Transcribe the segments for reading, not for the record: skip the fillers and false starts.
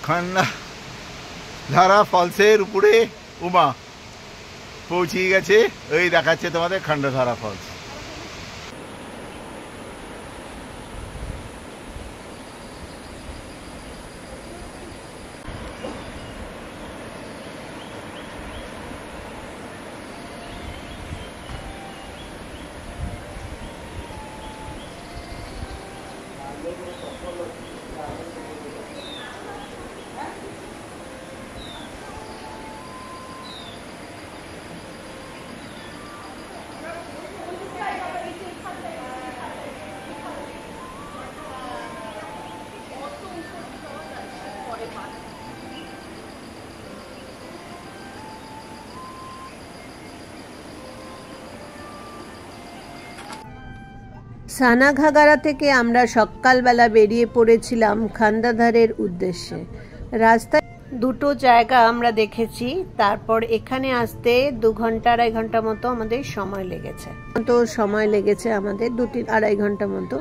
খান্ডাধারা ফলসের উপরে উমা পৌঁছে গেছে। ওই দেখাচ্ছে তোমাদের খান্ডাধারা ফলস। সানাঘাগারা থেকে আমরা সকালবেলা বেরিয়ে পড়েছিলাম খান্ডাধারের উদ্দেশ্যে। রাস্তায় দুটো জায়গা আমরা দেখেছি, তারপর এখানে আসতে 2 ঘন্টা 2.5 ঘন্টা মতো আমাদের সময় লেগেছে। আমাদের 2-2.5 ঘন্টা মতো।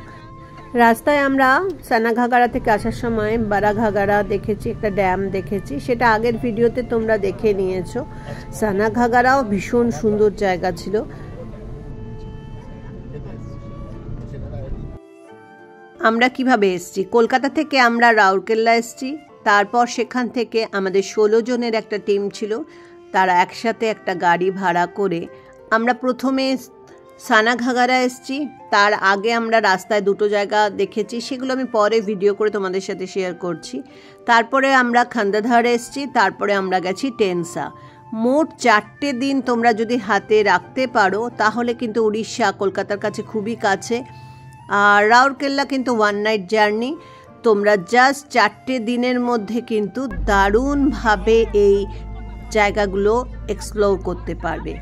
রাস্তায় আমরা সানাঘাগারা থেকে আসার সময় বারাঘাগারা দেখেছি, একটা ড্যাম দেখেছি, সেটা আগের ভিডিওতে তোমরা দেখে নিয়েছো। সানাঘাগারাও ভীষণ সুন্দর জায়গা ছিল। আমরা কিভাবে এসেছি, কলকাতা থেকে আমরা রাউরকেল্লা এসেছি। তারপর সেখান থেকে আমাদের 16 জনের একটা টিম ছিল, তারা একসাথে একটা গাড়ি ভাড়া করে আমরা প্রথমে সানাঘাগারা এসেছি। তার আগে আমরা রাস্তায় দুটো জায়গা দেখেছি, সেগুলো আমি পরে ভিডিও করে তোমাদের সাথে শেয়ার করছি। তারপরে আমরা খান্ডাধারে এসেছি, তারপরে আমরা গেছি টেনসা। মোট 4টে দিন তোমরা যদি হাতে রাখতে পারো তাহলে কিন্তু উড়িষ্যা কলকাতার কাছে খুবই কাছে। আর রাউরকেল্লা কিন্তু 1 নাইট জার্নি। তোমরা জাস্ট 4টে দিনের মধ্যে কিন্তু দারুণভাবে এই জায়গাগুলো এক্সপ্লোর করতে পারবে।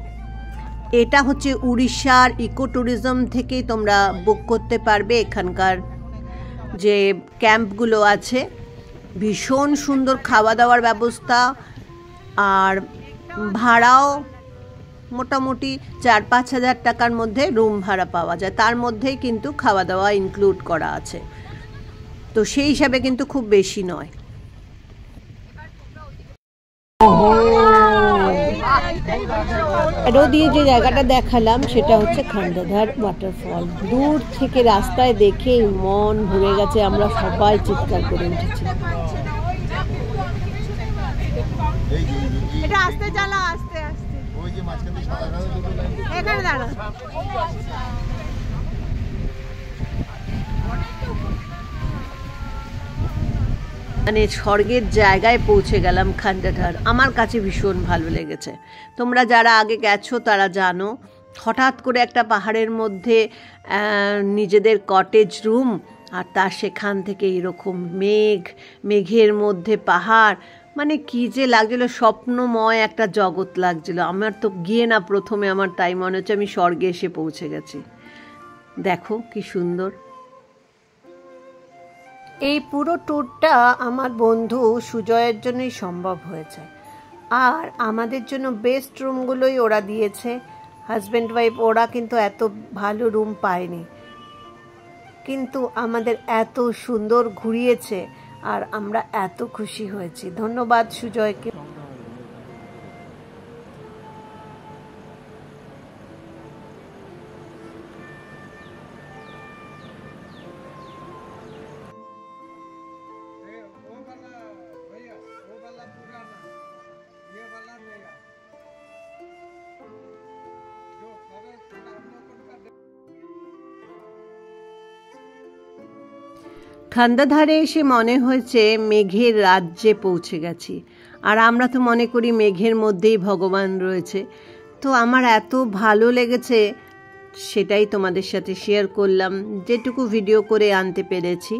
এটা হচ্ছে উড়িষ্যার ইকো ট্যুরিজম থেকেই তোমরা বুক করতে পারবে। এখানকার যে ক্যাম্পগুলো আছে, ভীষণ সুন্দর খাওয়া দাওয়ার ব্যবস্থা, আর ভাড়াও মোটামুটি 4-5 হাজার টাকার মধ্যে রুম ভাড়া পাওয়া যায়। তার মধ্যেই কিন্তু খাওয়া দাওয়া ইনক্লুড করা আছে, তো সেই হিসাবে কিন্তু খুব বেশি নয়। আরও দিয়ে যে জায়গাটা দেখালাম সেটা হচ্ছে খান্ডাধার ওয়াটারফল। দূর থেকে রাস্তায় দেখে মন ভরে গেছে, আমরা সবাই চিৎকার করে উঠেছি। এটা আস্তে চালা, আস্তে আস্তে ওই যে মাঝখানে সাদা সাদা দুটো লাইন, এখানে দাঁড়া। মানে স্বর্গের জায়গায় পৌঁছে গেলাম খান্ডাধার। আমার কাছে ভীষণ ভালো লেগেছে। তোমরা যারা আগে গেছো তারা জানো, হঠাৎ করে একটা পাহাড়ের মধ্যে নিজেদের কটেজ রুম, আর তার সেখান থেকে এরকম মেঘের মধ্যে পাহাড়, মানে কি যে লাগছিল, স্বপ্নময় একটা জগৎ লাগছিল। আমার তো গিয়ে না প্রথমে আমার তাই মনে হচ্ছে আমি স্বর্গে এসে পৌঁছে গেছি। দেখো কি সুন্দর। এই পুরো ট্যুরটা আমার বন্ধু সুজয়ের জন্যই সম্ভব হয়েছে, আর আমাদের জন্য বেস্ট রুমগুলোই ওরা দিয়েছে। হাজব্যান্ড ওয়াইফ ওরা কিন্তু এত ভালো রুম পায়নি, কিন্তু আমাদের এত সুন্দর ঘুরিয়েছে আর আমরা এত খুশি হয়েছি। ধন্যবাদ সুজয়কে। খান্ডাধারে এসে মনে হয়েছে মেঘের রাজ্যে পৌঁছে গেছি, আর আমরা তো মনে করি মেঘের মধ্যেই ভগবান রয়েছে। তো আমার এত ভালো লেগেছে, সেটাই তোমাদের সাথে শেয়ার করলাম, যেটুকু ভিডিও করে আনতে পেরেছি।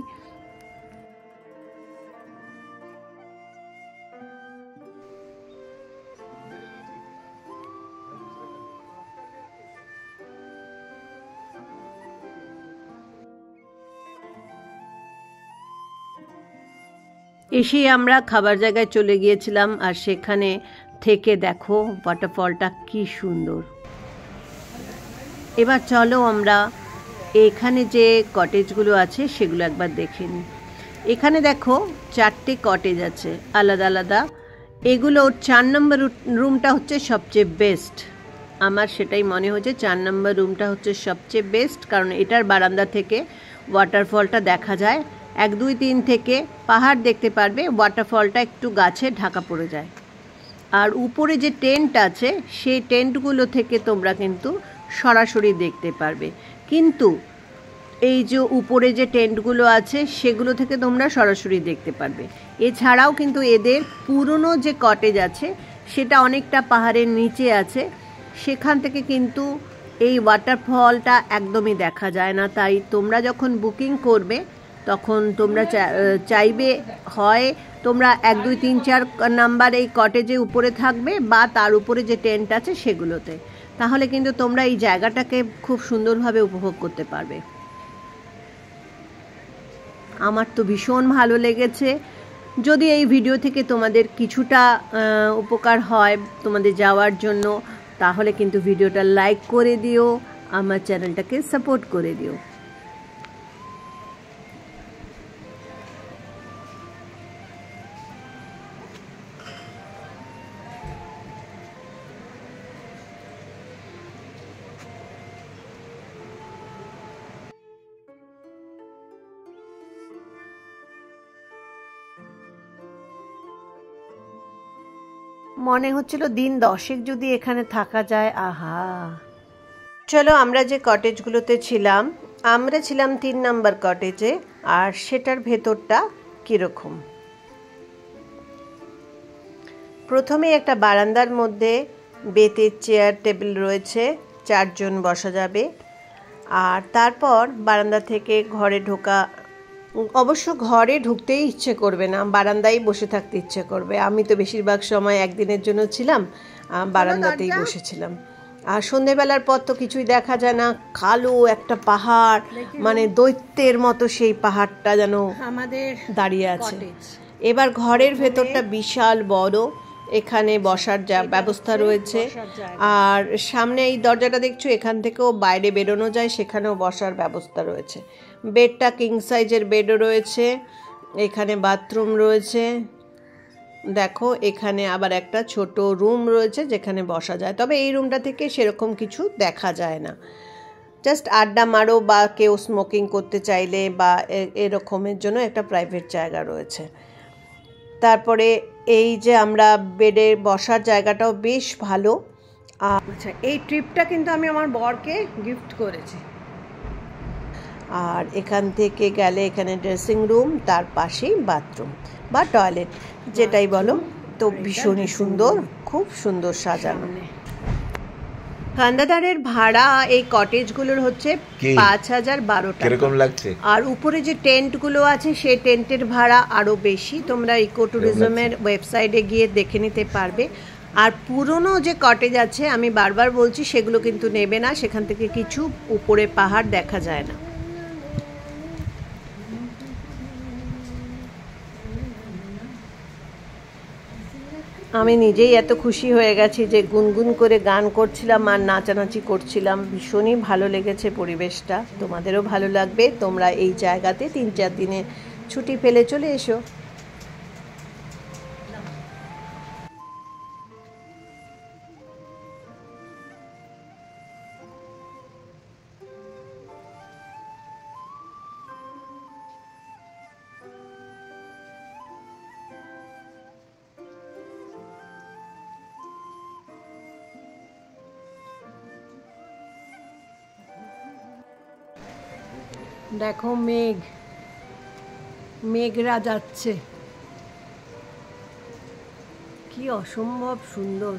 এসেই আমরা খাবার জায়গায় চলে গিয়েছিলাম, আর সেখানে থেকে দেখো ওয়াটারফলটা কি সুন্দর। এবার চলো আমরা এখানে যে কটেজগুলো আছে সেগুলো একবার দেখে নিই। এখানে দেখো 4টে কটেজ আছে আলাদা আলাদা। এগুলো 4 নম্বর রুমটা হচ্ছে সবচেয়ে বেস্ট। আমার সেটাই মনে হচ্ছে 4 নম্বর রুমটা হচ্ছে সবচেয়ে বেস্ট, কারণ এটার বারান্দা থেকে ওয়াটারফলটা দেখা যায়। 1, 2, 3 থেকে পাহাড় দেখতে পারবে, ওয়াটারফলটা একটু গাছে ঢাকা পড়ে যায়। আর উপরে যে টেন্ট আছে সেই টেন্টগুলো থেকে তোমরা কিন্তু সরাসরি দেখতে পারবে। কিন্তু এই যে উপরে যে টেন্টগুলো আছে সেগুলো থেকে তোমরা সরাসরি দেখতে পারবে। এছাড়াও কিন্তু এদের পুরনো যে কটেজ আছে সেটা অনেকটা পাহাড়ের নিচে আছে, সেখান থেকে কিন্তু এই ওয়াটারফলটা একদমই দেখা যায় না। তাই তোমরা যখন বুকিং করবে তখন তোমরা চাইবে হয় তোমরা 1, 2, 3, 4 নাম্বার এই কটেজে উপরে থাকবে বা তার উপরে যে টেন্ট আছে সেগুলোতে, তাহলে কিন্তু তোমরা এই জায়গাটাকে খুব সুন্দরভাবে উপভোগ করতে পারবে। আমার তো ভীষণ ভালো লেগেছে। যদি এই ভিডিও থেকে তোমাদের কিছুটা উপকার হয় তোমাদের যাওয়ার জন্য, তাহলে কিন্তু ভিডিওটা লাইক করে দিও, আমার চ্যানেলটাকে সাপোর্ট করে দিও। মনে হচ্ছিল দিন 10 যদি এখানে থাকা যায়। আহা, চলো আমরা যে কটেজগুলোতে ছিলাম, আমরা ছিলাম 3 নম্বর কটেজে। আর সেটার ভেতরটা কীরকম, প্রথমে একটা বারান্দার মধ্যে বেতের চেয়ার টেবিল রয়েছে, 4 জন বসা যাবে। আর তারপর বারান্দা থেকে ঘরে ঢোকা, অবশ্য ঘরে ঢুকতেই ইচ্ছে করবে না, বারান্দায় বসে থাকতে ইচ্ছে করবে। আমি তো বেশিরভাগ সময় একদিনের জন্য ছিলাম, বারান্দাতেই বসেছিলাম। আর সন্ধেবেলার পর তো কিছুই দেখা যায় না, কালো একটা পাহাড়, মানে দৈত্যের মতো সেই পাহাড়টা যেন আমাদের দাঁড়িয়ে আছে। এবার ঘরের ভেতরটা বিশাল বড়, এখানে বসার ব্যবস্থা রয়েছে। আর সামনে এই দরজাটা দেখছো, এখান থেকেও বাইরে বেরোনো যায়, সেখানেও বসার ব্যবস্থা রয়েছে। বেডটা কিং সাইজের বেডও রয়েছে, এখানে বাথরুম রয়েছে। দেখো এখানে আবার একটা ছোট রুম রয়েছে যেখানে বসা যায়, তবে এই রুমটা থেকে সেরকম কিছু দেখা যায় না। জাস্ট আড্ডা মারো বা কেউ স্মোকিং করতে চাইলে বা এরকমের জন্য একটা প্রাইভেট জায়গা রয়েছে। তারপরে এই যে আমরা বেডে বসার জায়গাটাও বেশ ভালো। আচ্ছা, এই ট্রিপটা কিন্তু আমি আমার বরকে গিফট করেছি। আর এখান থেকে গেলে এখানে ড্রেসিং রুম, তার পাশেই বাথরুম বা টয়লেট যেটাই বলো, তো ভীষণই সুন্দর, খুব সুন্দর সাজানো। কান্দাদারের ভাড়া এই কটেজগুলোর হচ্ছে 5012 টাকা। কিরকম লাগছে? আর উপরে যে টেন্টগুলো আছে সেই টেন্টের ভাড়া আরও বেশি। তোমরা ইকো ট্যুরিজমের ওয়েবসাইটে গিয়ে দেখে নিতে পারবে। আর পুরনো যে কটেজ আছে আমি বারবার বলছি সেগুলো কিন্তু নেবে না, সেখান থেকে কিছু উপরে পাহাড় দেখা যায় না। আমি নিজেই এত খুশি হয়ে গেছি যে গুনগুন করে গান করছিলাম আর নাচানাচি করছিলাম। ভীষণই ভালো লেগেছে পরিবেশটা, তোমাদেরও ভালো লাগবে। তোমরা এই জায়গাতে 3-4 দিনের ছুটি ফেলে চলে এসো। দেখো মেঘরা যাচ্ছে, কি অসম্ভব সুন্দর।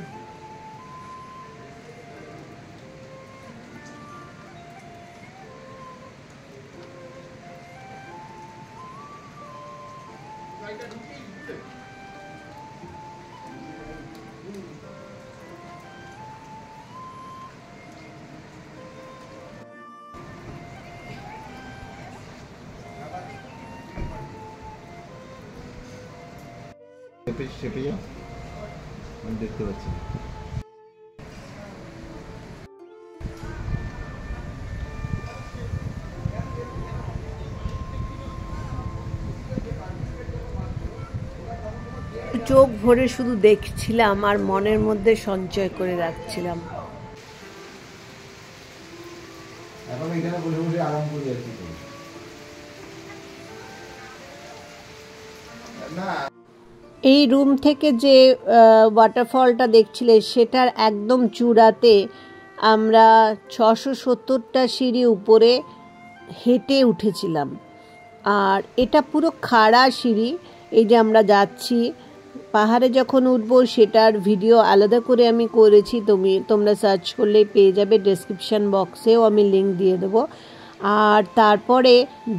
চেপে যাও, আমি দেখতে পাচ্ছি। চোখ ভরে শুধু দেখছিলাম আর মনের মধ্যে সঞ্চয় করে রাখছিলাম। এখন এখানে বসে বসে আরাম করে যাচ্ছি না। এই রুম থেকে যে ওয়াটারফলটা দেখছিলে সেটার একদম চূড়াতে আমরা 670টা সিঁড়ি উপরে হেঁটে উঠেছিলাম। আর এটা পুরো খাড়া সিঁড়ি। এই যে আমরা যাচ্ছি, পাহাড়ে যখন উঠবো সেটার ভিডিও আলাদা করে আমি করেছি, তোমরা সার্চ করলেই পেয়ে যাবে, ডেসক্রিপশন বক্সেও আমি লিঙ্ক দিয়ে দেবো। আর তারপরে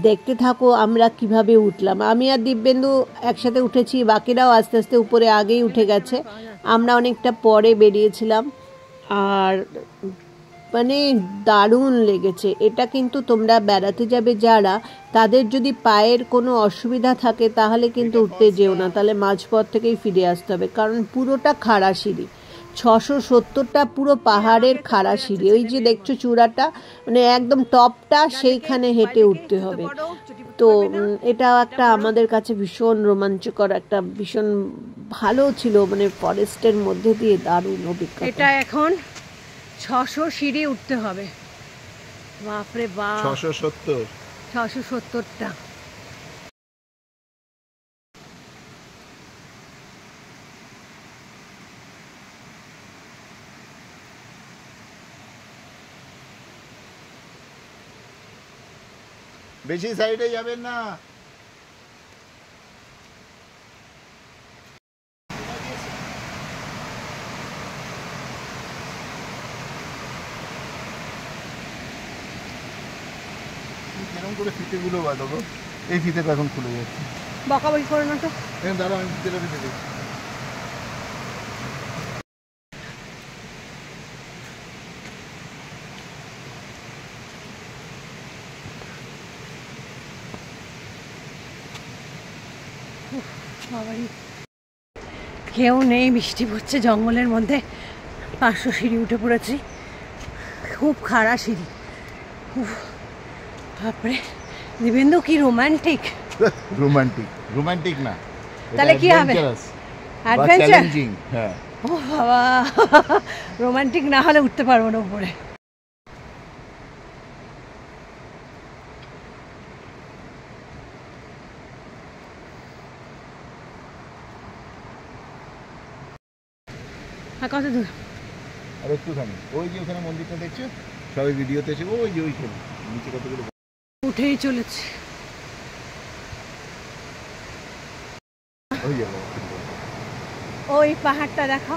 দেখতে থাকো আমরা কিভাবে উঠলাম। আমি আর দিব্যেন্দু একসাথে উঠেছি, বাকিরাও আস্তে আস্তে উপরে আগেই উঠে গেছে, আমরা অনেকটা পরে বেরিয়েছিলাম। আর মানে দারুণ লেগেছে এটা। কিন্তু তোমরা বেড়াতে যাবে যারা, তাদের যদি পায়ের কোনো অসুবিধা থাকে তাহলে কিন্তু উঠতে যেও না, তাহলে মাঝপথ থেকেই ফিরে আসতে হবে, কারণ পুরোটা খাড়া সিঁড়ি। 670টা পুরো পাহাড়ের খাড়া সিঁড়ি। ওই যে দেখছো চূড়াটা, মানে একদম টপটা, সেইখানে হেঁটে উঠতে হবে। তো এটা একটা আমাদের কাছে ভীষণ রোমাঞ্চকর, একটা ভীষণ ভালো ছিল, মানে ফরেস্টের মধ্যে দিয়ে দারুণ অভিজ্ঞতা। এটা এখন 600 সিঁড়ি উঠতে হবে। বাপরে বাপ, 670টা। বেশি সাইডে যাবেন না। কেরম করে ফিতেগুলো বাঁধবো? এই ফিতেটা এখন খুলে যাচ্ছে। বকাবকি করো না তো। দাঁড়া, আমি ফিতেটা বেঁধে দিচ্ছি। কেউ নেই, বৃষ্টি পড়ছে, জঙ্গলের মধ্যে 500 সিঁড়ি উঠে পড়েছি, খুব খাড়া সিঁড়ি। বাপরে দিবেন্দু, কি রোমান্টিক। রোমান্টিক না, তাহলে কি হবে? অ্যাডভেঞ্চার। হ্যাঁ। ও বাবা, রোমান্টিক না হলে উঠতে পারবো না উপরে। কত দূর? আর একটুখানি, ওই যে ওখানে মন্দিরটা দেখছো, সবাই ভিডিওতে এসে ওই যে ওইখানে নিচে কতগুলো উঠেই চলেছে। ওই পাহাড়টা দেখো,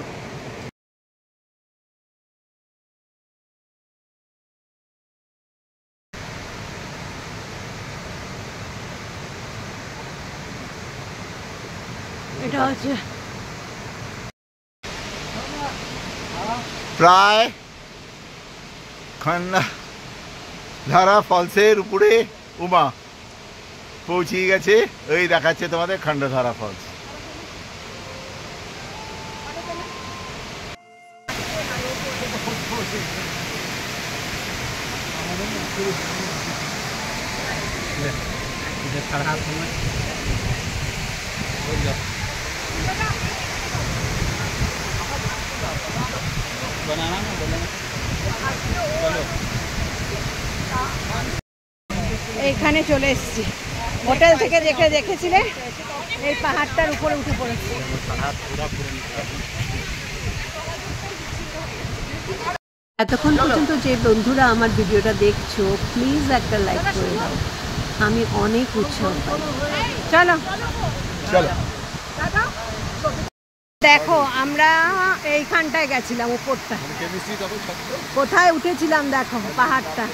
এটা হচ্ছে প্রায় খন্ডাধারা ফলসের উপরে উমা পৌঁছে গেছে। ওই দেখাচ্ছে তোমাদের খন্ডাধারা ফলস। এইখানে চলে এসেছি, হোটেল থেকে দেখেছিলে এই পাহাড়টার উপরে উঠে পড়েছি। এতক্ষণ পর্যন্ত যে বন্ধুরা আমার ভিডিওটা দেখছো, প্লিজ একটা লাইক করে দাও, আমি অনেক উৎসাহ পাই। চলো চলো। দেখো আমরা এইখানটায় গেছিলাম, উপরটা কোথায় উঠেছিলাম দেখো, পাহাড়টা।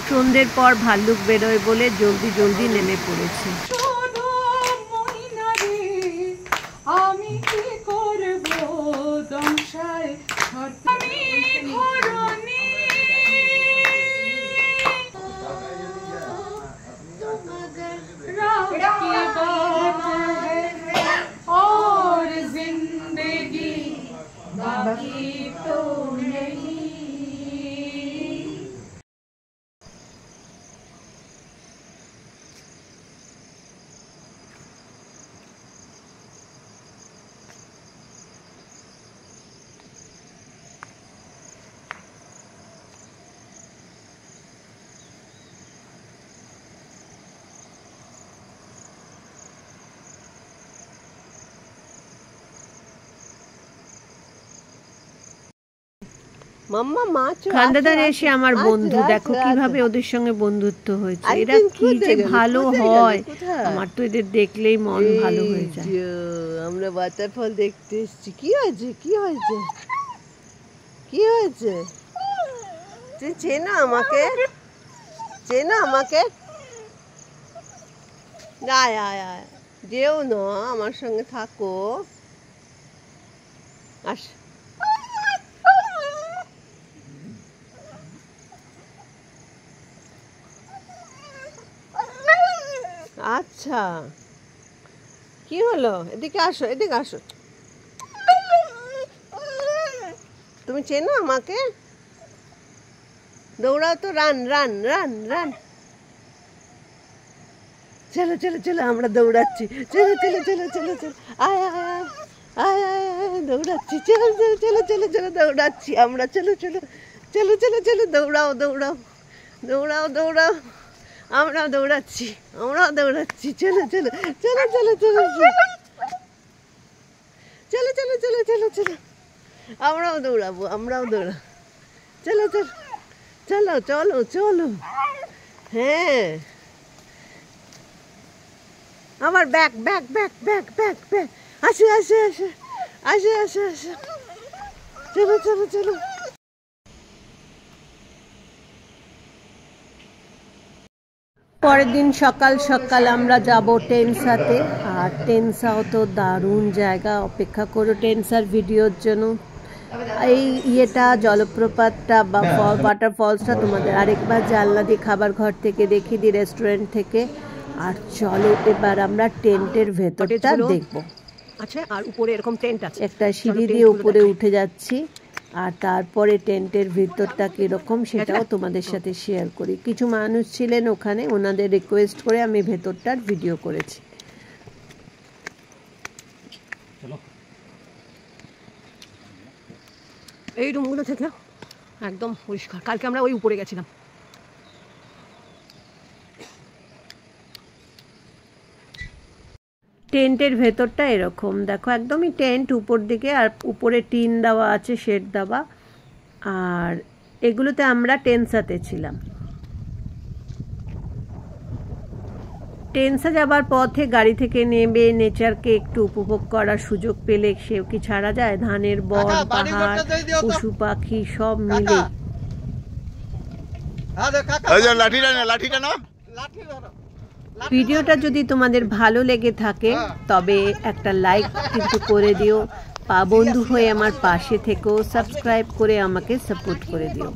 সন্ধ্যের পর ভাল্লুক বেরোয় বলে জলদি জলদি নেমে পড়েছি। আমি কি করব দংশায় और जिंदगी बाकी तो नहीं। মাম্মা মাছ খান্দাদার এসে আমার বন্ধু, দেখো কিভাবে ওদের সঙ্গে বন্ধুত্ব হয়েছে। এরা কি যে ভালো হয়, আমার তো এদের দেখলেই মন ভালো হয়ে যায়। আমরা ওয়াটারফল দেখতে এসেছি। কি হয়েছে কি হয়েছে কি হয়েছে? তুই চেনো আমাকে, চেনো আমাকে? আয় আয় আয়, যেও না, আমার সঙ্গে থাকো। আস। আচ্ছা, কি হলো? এদিকে আসো, এদিকে আসো। তুমি চেনো আমাকে? দৌড়াও তো, রান রান রান রান। চলো চলো চলো, আমরা দৌড়াচ্ছি। চলো চলো চলো চলো চলো, আয় আয় আয় আয় আয় আয়, দৌড়াচ্ছি। চলো চলো চলো চলো চলো, দৌড়াচ্ছি আমরা। চলো চলো চলো চলো চলো, দৌড়াও দৌড়াও দৌড়াও দৌড়াও। আমরাও দৌড়াচ্ছি, আমরাও দৌড়াচ্ছি। চলো চলো চলো চলো চলো চলো চলো চলো চলো চলো, আমরাও দৌড়াবো, আমরাও দৌড়াবো। চলো চলো চলো চলো চলো। হ্যাঁ, আমার bag bag bag bag bag bag. আসে আসে আসে আসে আসে আসে। চলো চলো চলো। পরের দিন সকাল সকাল আমরা যাব টেনসাতে। আর টেনসাও তো দারুণ জায়গা, অপেক্ষা করো টেনসার ভিডিওর জন্য। এই ইয়েটা, জলপ্রপাতটা বা ওয়াটারফলসটা তোমাদের আরেকবার জানলা দিয়ে খাবার ঘর থেকে দেখিয়ে দিই, রেস্টুরেন্ট থেকে। আর চলো এবার আমরা টেন্টের ভেতরটা দেখবো। আচ্ছা, আর উপরে এরকম টেন্ট আছে, একটা সিঁড়ি দিয়ে উপরে উঠে যাচ্ছি। আর তারপরে টেন্টের ভিতরটা কীরকম সেটাও তোমাদের সাথে শেয়ার করি। কিছু মানুষ ছিলেন ওখানে, ওনাদের রিকোয়েস্ট করে আমি ভেতরটার ভিডিও করেছি। এই রুমগুলো থেকে একদম পরিষ্কার। কালকে আমরা ওই উপরে গেছিলাম। টেন্টের ভেতরটা এরকম দেখো, একদমই টেন্ট উপর দিকে, আর উপরে টিন দেওয়া আছে, শেড দেওয়া। আর এগুলোতে আমরা টেনসাতে ছিলাম। টেনসা যাবার পথে গাড়ি থেকে নেমে নেচারকে একটু উপভোগ করার সুযোগ পেলে সেও কি ছাড়া যায়? ধানের বন, পাহাড়, পশু পাখি সব মিলে। ভিডিওটা যদি তোমাদের ভালো লেগে থাকে তবে একটা লাইক কিন্তু করে দিও। বন্ধু হয়ে আমার পাশে থেকেও সাবস্ক্রাইব করে আমাকে সাপোর্ট করে দিও।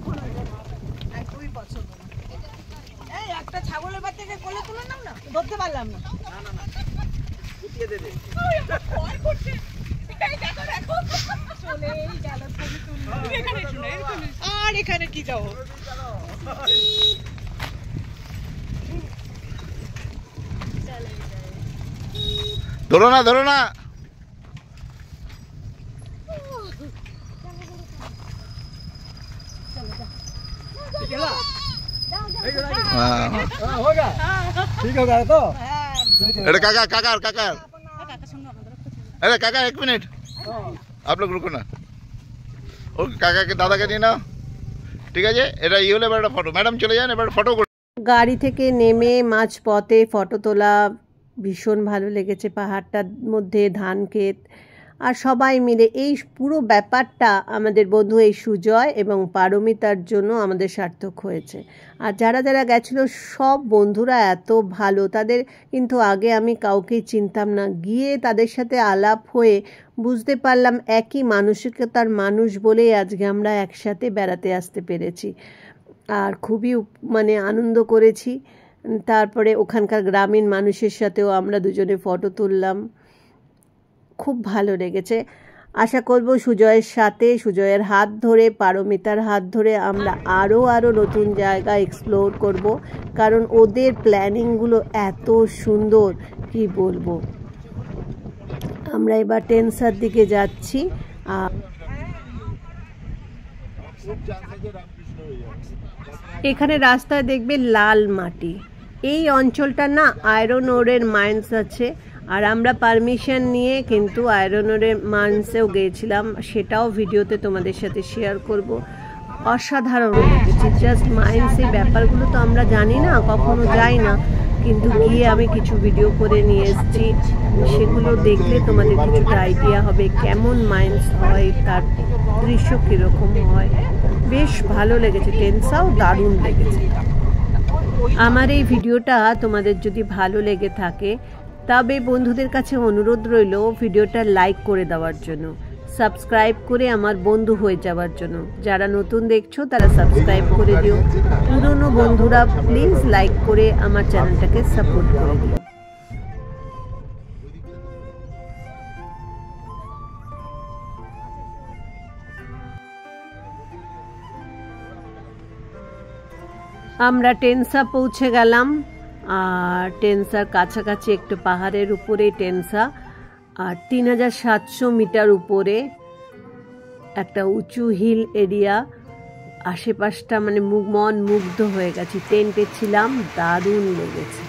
ছাগলের বাচ্চাকে কোলে তুলে নাও না, ধরতে পারলাম না। আর এখানে কি যাও? ধরো না, ধরো না। काका काका काका अरे काका एक मिनट, आप लोग रुको ना। ओ काका के दादा के নিয়ে নাও, ঠিক আছে? এটা ই হলে একটা ফটো, ম্যাডাম চলে যান, এবার ফটো। গাড়ি থেকে নেমে মাঝপথে ফটো তোলা ভীষণ ভালো লেগেছে। পাহাড়টার মধ্যে ধান ক্ষেত, আর সবাই মিলে এই পুরো ব্যাপারটা আমাদের বন্ধু এই সুজয় এবং পারমিতার জন্য আমাদের সার্থক হয়েছে। আর যারা যারা গেছিলো সব বন্ধুরা এত ভালো, তাদের কিন্তু আগে আমি কাউকেই চিনতাম না। গিয়ে তাদের সাথে আলাপ হয়ে বুঝতে পারলাম একই মানসিকতার মানুষ বলেই আজকে আমরা একসাথে বেড়াতে আসতে পেরেছি। আর খুবই আনন্দ করেছি। তারপরে ওখানকার গ্রামীণ মানুষের সাথেও আমরা দুজনে ফটো তুললাম, খুব ভালো লেগেছে। আশা করব সুজয়ের সাথে, সুজয়ের হাত ধরে, পারমিতার হাত ধরে আমরা আরও নতুন জায়গা এক্সপ্লোর করব, কারণ ওদের প্ল্যানিংগুলো এত সুন্দর কি বলবো। আমরা এবার টেনসার দিকে যাচ্ছি। এখানে রাস্তায় দেখবে লাল মাটি। এই অঞ্চলটা না আয়রন ওরের মাইন্স আছে, আর আমরা পারমিশন নিয়ে কিন্তু আয়রন ওরের মাইন্সেও গিয়েছিলাম, সেটাও ভিডিওতে তোমাদের সাথে শেয়ার করব। অসাধারণ লেগেছে। জাস্ট মাইন্ডসের ব্যাপারগুলো তো আমরা জানি না, কখনো যাই না, কিন্তু গিয়ে আমি কিছু ভিডিও করে নিয়ে এসেছি। সেগুলো দেখলে তোমাদের কিছুটা আইডিয়া হবে কেমন মাইন্ডস হয়, তার দৃশ্য কীরকম হয়। বেশ ভালো লেগেছে, টেনসাও দারুণ লেগেছে। আমার এই ভিডিওটা তোমাদের যদি ভালো লেগে থাকে তবে বন্ধুদের কাছে অনুরোধ রইল ভিডিওটা লাইক করে দেওয়ার জন্য, সাবস্ক্রাইব করে আমার বন্ধু হয়ে যাওয়ার জন্য। যারা নতুন দেখছো তারা সাবস্ক্রাইব করে দিও, পুরনো বন্ধুরা প্লিজ লাইক করে আমার চ্যানেলটাকে সাপোর্ট করে দিও। আমরা টেনসা পৌঁছে গেলাম, আর টেনসার কাছাকাছি একটু পাহাড়ের উপরে টেনসা, আর 3700 মিটার উপরে একটা উঁচু হিল এরিয়া। আশেপাশটা মানে মন মুগ্ধ হয়ে গেছে। টেন্টে ছিলাম, দারুণ লেগেছে।